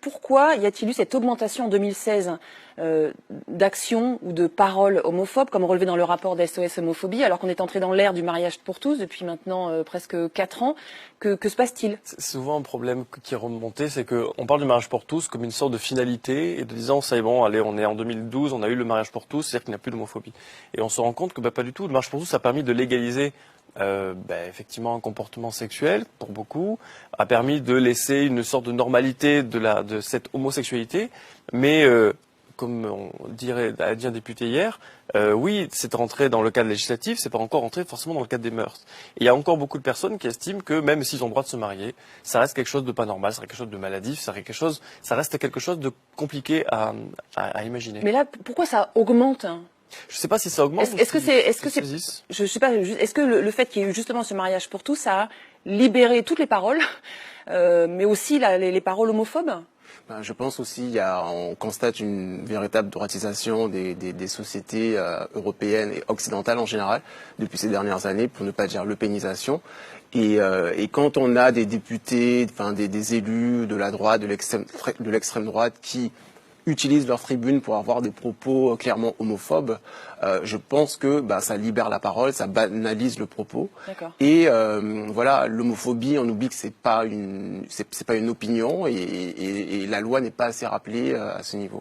pourquoi y a-t-il eu cette augmentation en 2016 d'actions ou de paroles homophobes, comme relevé dans le rapport d'SOS Homophobie, alors qu'on est entré dans l'ère du mariage pour tous depuis maintenant presque 4 ans. Que se passe-t-il? C'est souvent un problème qui est remonté, c'est qu'on parle du mariage pour tous comme une sorte de finalité et de disant, ça y est bon, allez, on est en 2012, on a eu le mariage pour tous, c'est-à-dire qu'il n'y a plus d'homophobie. Et on se rend compte que pas du tout. Le mariage pour tous a permis de légaliser effectivement un comportement sexuel pour beaucoup, a permis de laisser une sorte de normalité de cette homosexualité, mais comme a dit un député hier, oui, c'est rentré dans le cadre législatif, c'est pas encore rentré forcément dans le cadre des mœurs. Et il y a encore beaucoup de personnes qui estiment que même s'ils ont le droit de se marier, ça reste quelque chose de pas normal, ça reste quelque chose de maladif, ça reste quelque chose de compliqué à imaginer. Mais là, pourquoi ça augmente? Je sais pas si ça augmente. Est-ce que le fait qu'il y ait eu justement ce mariage pour tous, ça a libéré toutes les paroles, mais aussi les paroles homophobes? Je pense aussi, on constate une véritable droitisation des sociétés européennes et occidentales en général depuis ces dernières années, pour ne pas dire l'eupénisation. Et quand on a des députés, des élus de la droite, de l'extrême droite qui utilisent leur tribune pour avoir des propos clairement homophobes, je pense que ça libère la parole, ça banalise le propos. Et voilà, l'homophobie, on oublie que c'est pas une opinion et la loi n'est pas assez rappelée à ce niveau.